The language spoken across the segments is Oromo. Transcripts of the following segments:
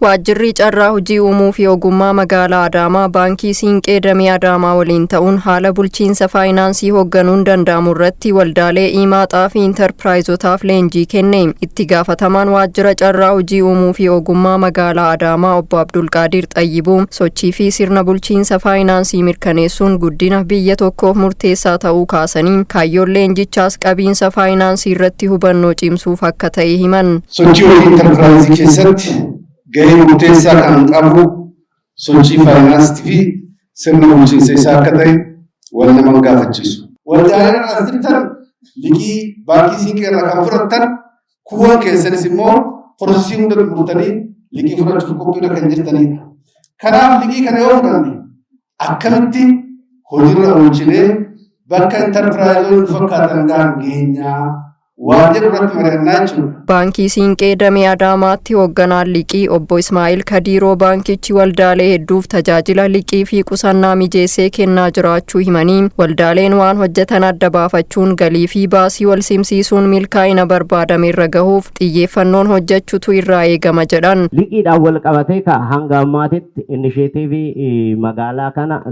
Waajjirri carraa hojii uumuu fi ogummaa magaalaa Adaamaa baankii Siinqee Damee Adaamaa waliin ta'uun haala bulchiinsa faayinaansii hoogganuun danda'amu irratti waldaalee iimaaxaa fi intarpiraayizotaaf leenjii kenne. Itti gaafatamaan waajjira carraa hojii uumuu fi ogummaa magaalaa Adaamaa obbo Abdulqaadir Xayyibuu sochii fi sirna bulchiinsa faayinaansii mirkaneessuun guddina biyya tokkoof murteessaa ta'uu kaasanii kaayyoon leenjichaas qabiinsa faayinaansii irratti hubannoo cimsuuf akka ta'e himan. Sochii intarpiraayizii keessatti gahee murteessaa kan qabu sochii faayinaansii fi sirna bulchiinsa isaa akka ta'e wal nama gaafachiisu. Waldaaleen asirratti liqii baankii Siinqee irraa kan fudhattan kuuwwan keessanis immoo piroosesii hunda xumurtanii liqii fudhachuuf qophiidha kan jirtanidha. Kanaaf liqii kana yoo fudhanne akkamitti hojiirra oolchinee bakka intarpiraayizoonni fakkaatan gahan geenyaa waan jedhuratti mari'annaa jechuudha. Baankii Siinqee Damee Adaamaatti hoogganaan liqii obbo Ismaa'il Kadiiroo baankichi waldaalee hedduuf tajaajila liqii fi qusannaa mijeessee kennaa jiraachuu himanii waldaaleen waan hojjetan adda baafachuun galii fi baasii wal simsiisuun milkaa'ina barbaadame irra gahuuf xiyyeeffannoon hojjechuutu irraa eegama jedhan. Liqiidhaan wal qabatee hanga ammaatitti inisheetiivii magaalaa kana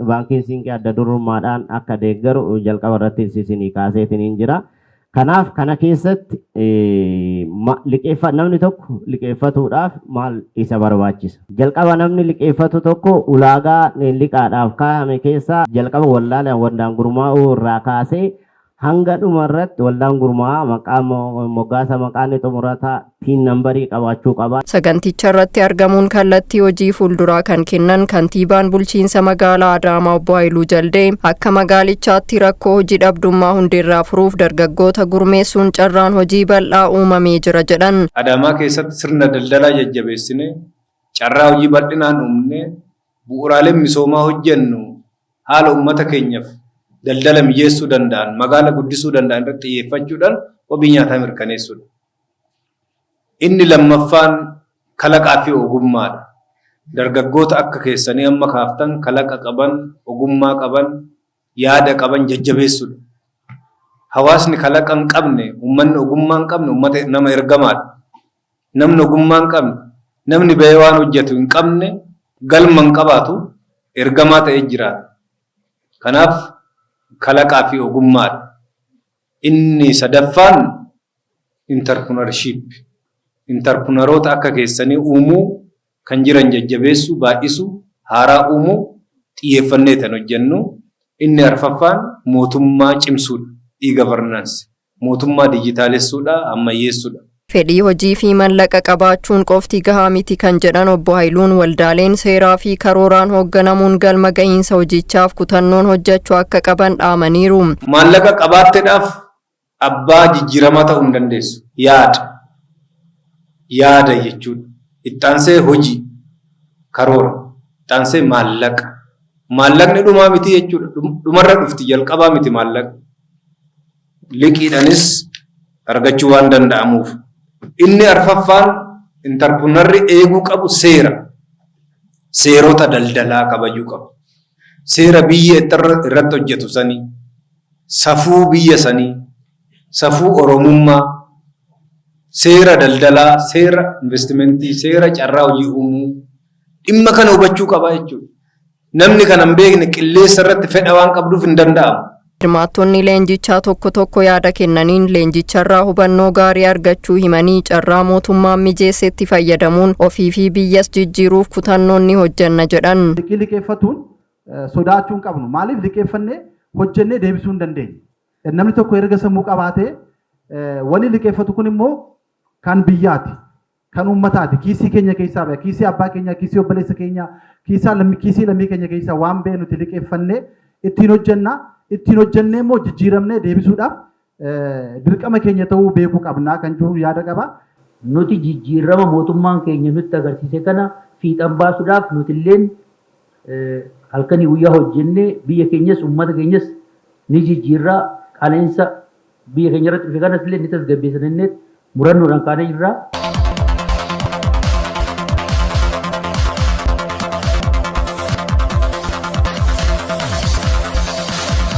baankiin Siinqee adda durummaadhaan akka deeggaru jalqaba irratti isinii kaaseetiin jira. Kanaaf kana keessatti namni tokko liqeeffatuudhaaf maal isa barbaachisa? Jalqaba namni liqeeffatu tokko ulaagaa liqaadhaaf kaa'ame keessaa jalqaba waldaan gurmaa'uu irraa kaasee hanga dhuma irratti waldaan gurmaa'aa moggaasa maqaan xumurataa tiin nambarii qabaachuu qaba. Saganticha irratti argamuun kallattii hojii fuulduraa kan kennan kantiibaan bulchiinsa magaalaa Adaamaa obbo Haayiluu Jaldee akka magaalichaatti rakkoo hojii dhabdummaa hundeerraa furuuf dargaggoota gurmeessuun carraan hojii bal'aa uumamee jira jedhan. Adaamaa keessatti sirna daldalaa jajjabeessine carraa hojii bal'inaan uumne bu'uuraaleen misoomaa hojjennu haala uummata keenyaaf daldala mijeessuu danda'an magaala guddisuu danda'an irratti xiyyeeffachuudhaan wabii nyaataa mirkaneessuudha. Inni lammaffaan kalaqaa fi ogummaadha. Dargaggoota akka keessanii amma kaaftan kalaqa qaban, ogummaa qaban, yaada qaban jajjabeessuudha. Hawaasni kalaqa hin qabne, uummanni ogummaa hin qabne uummata nama ergamaadha. Namni ogummaa hin qabne, namni bahee waan hojjetu hin qabne galma hin qabaatu ergamaa ta'ee jiraata. Kanaaf kalaqaa fi ogummaadha. Inni sadaffaan intarpiraayizoota. Intarpiraayizoota akka keessanii uumuu kan jiran jajjabeessuu, baay'isuu, haaraa uumuu xiyyeeffannee tan hojjennu. Inni arfaffaan mootummaa cimsuudha. E-governance mootummaa dijitaalessuudha, ammayyeessuudha. Fedhii hojii fi mallaqa qabaachuun qofti gahaa miti kan jedhan obbo Haayiluun waldaaleen seeraa fi karooraan hoogganamuun galma gahiinsa hojichaaf kutannoon hojjechuu akka qaban dhaamaniiru. Maallaqa qabaatteedhaaf abbaa jijjiiramaa ta'uu hin dandeessu. Yaada jechuudha. Ittaansee hojii, karoora, ittaansee maallaqa. Maallaqni dhumaa miti jechuudha. Dhumarra dhufti jalqabaa miti maallaqa. Liqiidhaanis argachuu waan danda'amuuf. Inni arfaffaan intarpiraayizoonni eeguu qabu seera. Seerota daldalaa kabajuu qabu. Seera biyya irratti hojjetu sanii, safuu biyya sanii, safuu oromummaa, seera daldalaa, seera investimentii, seera carraa hojii uumuu dhimma kana hubachuu qaba jechuudha. Namni kana hin beekne qilleessa irratti fedha waan qabduuf hin danda'amu. Hirmaattonni leenjichaa tokko yaada kennaniin leenjicharraa hubannoo gaarii argachuu himanii carraa mootummaan mijeessetti fayyadamuun ofii fi biyyas jijjiiruuf kutannoon ni hojjenna jedhan. Liqeeffatuun sodaachuu hin qabnu. Maaliif liqeeffannee hojjennee deebisuu hin dandeenye? Namni tokko erga sammuu qabaatee wanni liqeeffatu kun immoo kan biyyaati, kan uummataati. Kiisii keenya keessaa ba'a, kiisii abbaa keenya, kiisii obboleessa keenya, kiisii lammii keenya keessaa waan ba'e nuti liqeeffannee ittiin hojjenna. Ittiin hojjennee immoo jijjiiramnee deebisuudhaaf dirqama keenya ta'uu beekuu qabnaa kan jiru yaada qaba. Nuti jijjiirama mootummaan keenya nutti agarsiise kana fiixan baasuudhaaf nuti illeen halkanii guyyaa hojjennee biyya keenyas uummata keenyas ni jijjiirraa qaala'insa biyya keenya irratti dhufe kanas illee ni tasgabbeessinee murannoodhaan kaanee jirra.